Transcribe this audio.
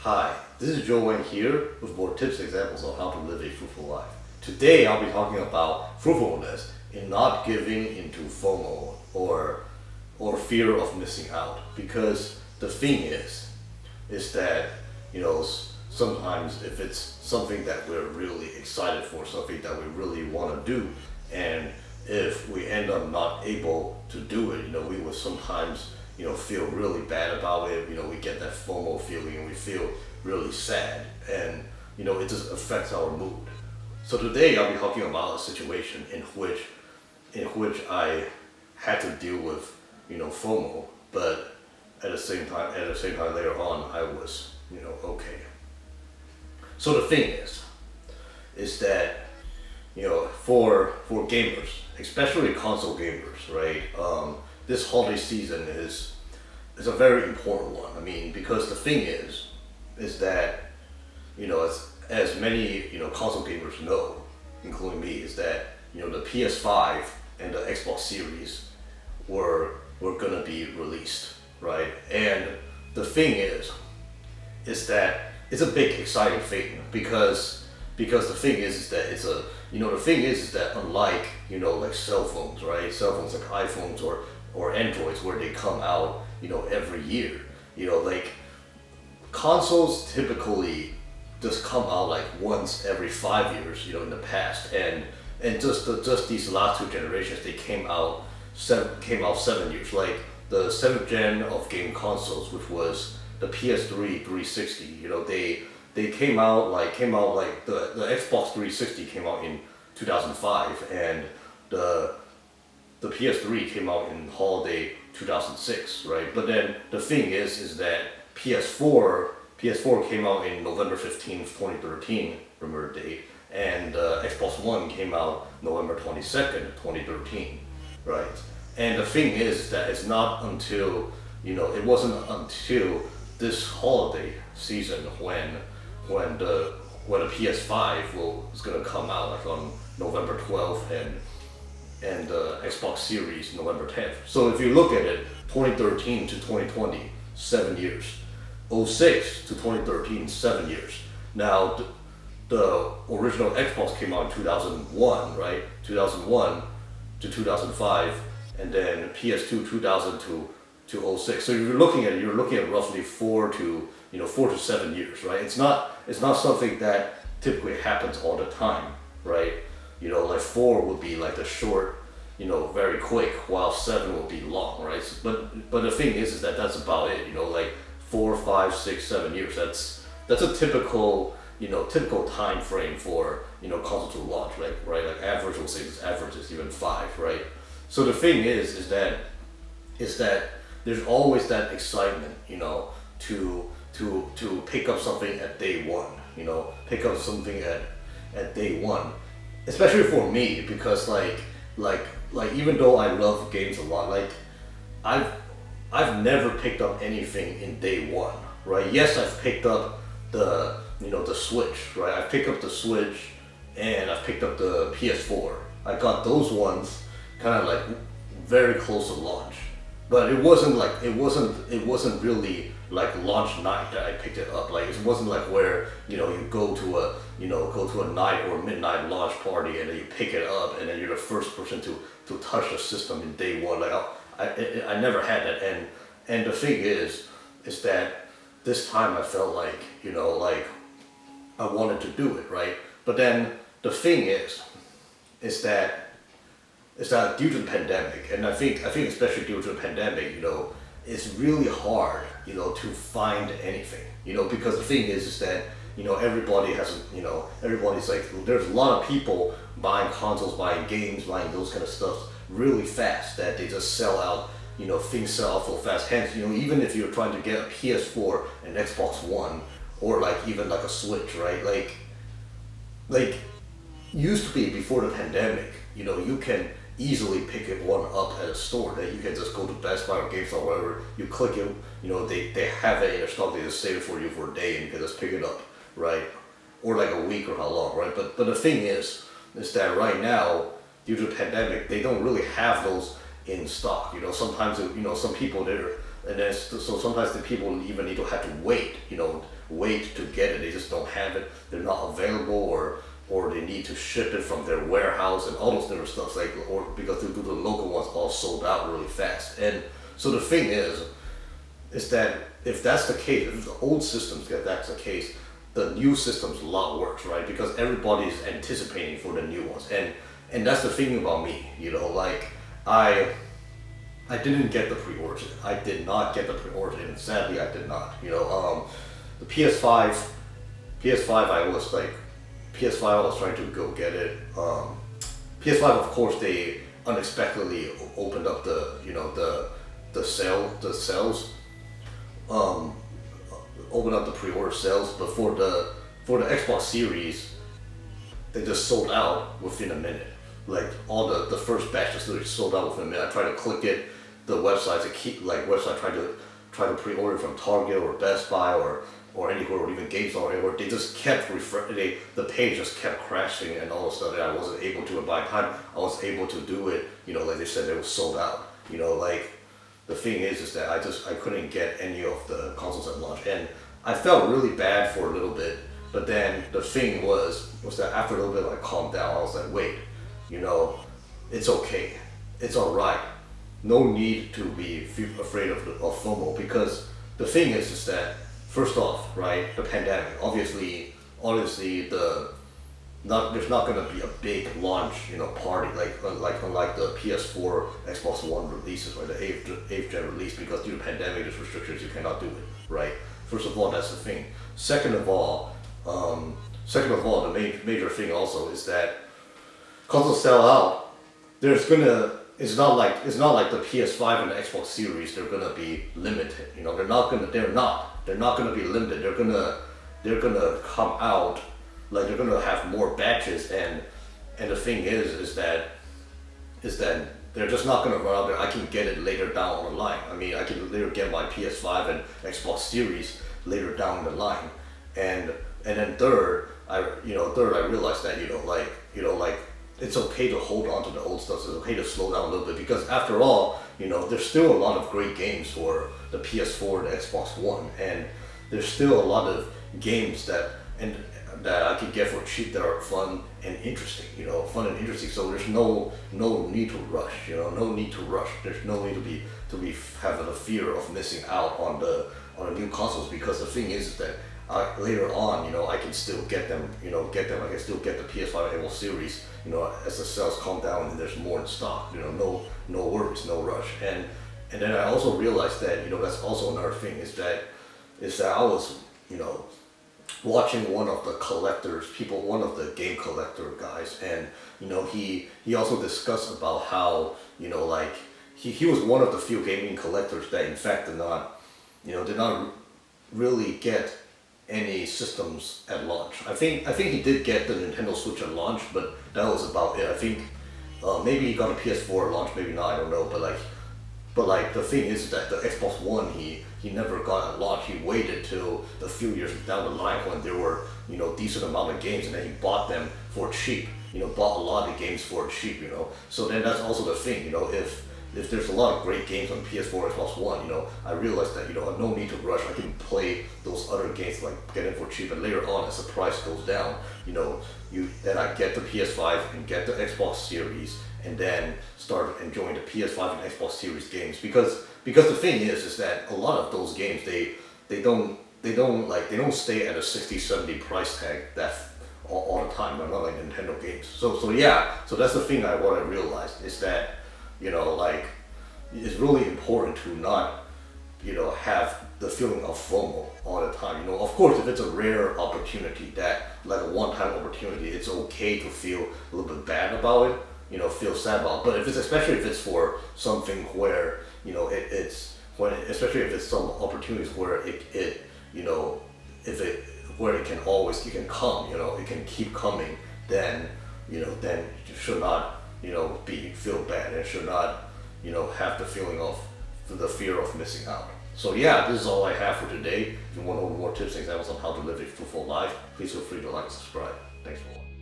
Hi, this is Joe Wang here with more tips and examples on how to live a fruitful life. Today I'll be talking about fruitfulness in not giving into FOMO or fear of missing out. Because the thing is that, sometimes if it's something that we're really excited for, something that we really want to do, and if we end up not able to do it, we will sometimes feel really bad about it. We get that FOMO feeling and we feel really sad, and it just affects our mood. So today I'll be talking about a situation in which I had to deal with FOMO, but at the same time later on I was okay. So the thing is that for gamers, especially console gamers, right? This holiday season is a very important one. I mean, because the thing is that as many console gamers know, including me, is that the PS5 and the Xbox Series were gonna be released, right? And the thing is that it's a big exciting thing because the thing is that it's a the thing is that unlike like cell phones, right? Cell phones like iPhones or Androids, where they come out every year, like consoles typically just come out like once every 5 years in the past, and just these last two generations they came out 7 years. Like the 7th gen of game consoles, which was the PS3 360, they came out like the Xbox 360 came out in 2005, and the PS3 came out in holiday 2006, right? But then the thing is that PS4 came out in November 15th, 2013, remember the date, and Xbox One came out November 22nd, 2013, right? And the thing is that it's not until it wasn't until this holiday season when the PS5 was gonna come out like on November 12th, and Xbox Series November 10th. So if you look at it, 2013 to 2020, 7 years. 06 to 2013, 7 years. Now the original Xbox came out in 2001, right? 2001 to 2005, and then PS2 2000 to 06. So if you're looking at roughly 4 to 7 years, right? It's not something that typically happens all the time, right? Like 4 would be like the short, very quick, while 7 would be long, right? But the thing is that that's about it. Like 4, 5, 6, 7 years. That's a typical time frame for console to launch, right? Like average, we'll say this average is even 5, right? So the thing is that there's always that excitement, to pick up something at day one, pick up something at day one, especially for me, because like even though I love games a lot, like I've never picked up anything in day one, right? Yes, I've picked up the Switch, right? I've picked up the Switch, and I've picked up the PS4. I got those ones kind of like very close to launch, but it wasn't really like launch night that I picked it up. Like it wasn't like where you go to a night or midnight launch party and then you pick it up and then you're the first person to touch the system in day one. Like I never had that, and the thing is that this time I felt like like I wanted to do it, right? But then the thing is that due to the pandemic, and I think especially due to the pandemic, it's really hard, to find anything, because the thing is that, everybody has, everybody's like, there's a lot of people buying consoles, buying games, buying those kind of stuff really fast, that they just sell out, things sell out so fast. Hence, even if you're trying to get a PS4 and Xbox One, or like even like a Switch, right? Like used to be before the pandemic, you can easily pick one up at a store, that you can just go to Best Buy or GameStop or whatever, you click it, they have it in their stock, they just save it for you for a day and you can just pick it up, right? Or like a week or how long, right? But the thing is that right now, due to the pandemic, they don't really have those in stock. Sometimes some people there, and then so sometimes the people even need to have to wait wait to get it. They just don't have it. They're not available, or they need to ship it from their warehouse and all those different stuff. Like, or because the local ones all sold out really fast. And so the thing is that if that's the case, if the old systems, if that's the case, the new system's a lot worse, right? Because everybody's anticipating for the new ones, and that's the thing about me, like I didn't get the pre-orders. I did not get the pre-orders, and sadly I did not. The PS5, I was like, PS5 I was trying to go get it. PS5, of course, they unexpectedly opened up the sales. Open up the pre-order sales, but for the Xbox Series, they just sold out within a minute. Like all the first batch just literally sold out within a minute. I tried to click it, the websites try to pre-order from Target or Best Buy or anywhere, or even GameStop or anywhere. They just kept the page just kept crashing and all the stuff, and I wasn't able to. And by the time I was able to do it, like they said, it was sold out. Like the thing is that I couldn't get any of the consoles at launch, and I felt really bad for a little bit. But then the thing was that after a little bit, I calmed down. I was like, wait, it's okay, it's all right. No need to be afraid of FOMO, because the thing is that first off, right, the pandemic. Obviously, there's not gonna be a big launch, party like unlike the PS4, Xbox One releases, right, the eighth gen release, because due to pandemic, there's restrictions, you cannot do it, right. First of all, that's the thing. Second of all, the major thing also is that consoles sell out. It's not like the PS5 and the Xbox Series. They're gonna be limited. They're not gonna be limited. They're gonna come out, like they're gonna have more batches, and the thing is that they're just not gonna run out there. I can get it later down the line. I mean, I can later get my PS5 and Xbox Series later down the line, and then third, I realized that like it's okay to hold on to the old stuff. It's okay to slow down a little bit, because after all, there's still a lot of great games for the PS4 and the Xbox One, and there's still a lot of games that I could get for cheap that are fun and interesting. So there's no need to rush. No need to rush. There's no need to be having the fear of missing out on the new consoles, because the thing is that later on, I can still get them. I can still get the PS5 and Xbox Series. As the sales calm down and there's more in stock. No worries, no rush. And then I also realized that that's also another thing is that I was watching one of the game collector guys, and he also discussed about how like he was one of the few gaming collectors that in fact did not really get any systems at launch. I think he did get the Nintendo Switch at launch, but that was about it. I think maybe he got a PS4 at launch, maybe not, I don't know, but like the thing is that the Xbox One he never got at launch. He waited till a few years down the line when there were decent amount of games, and then he bought them for cheap. Bought a lot of games for cheap. So then that's also the thing. If there's a lot of great games on PS4, Xbox One, I realized that no need to rush. I can play those other games, like get them for cheap, and later on as the price goes down, then I get the PS5 and get the Xbox Series, and then start enjoying the PS5 and Xbox Series games, because the thing is that a lot of those games they don't stay at a 60-70 price tag that all the time. They're not like Nintendo games. So yeah, so that's the thing what I realized is that like it's really important to not have the feeling of FOMO all the time. Of course, if it's a rare opportunity, that like a one-time opportunity, it's okay to feel a little bit bad about it. Feel sad about it. But especially if it's for something where especially if it's some opportunities where where it can come, it can keep coming, then you should not feel bad, and should not have the feeling of the fear of missing out. So yeah, this is all I have for today. If you want to know more tips and examples on how to live a fruitful life, please feel free to like and subscribe. Thanks for watching.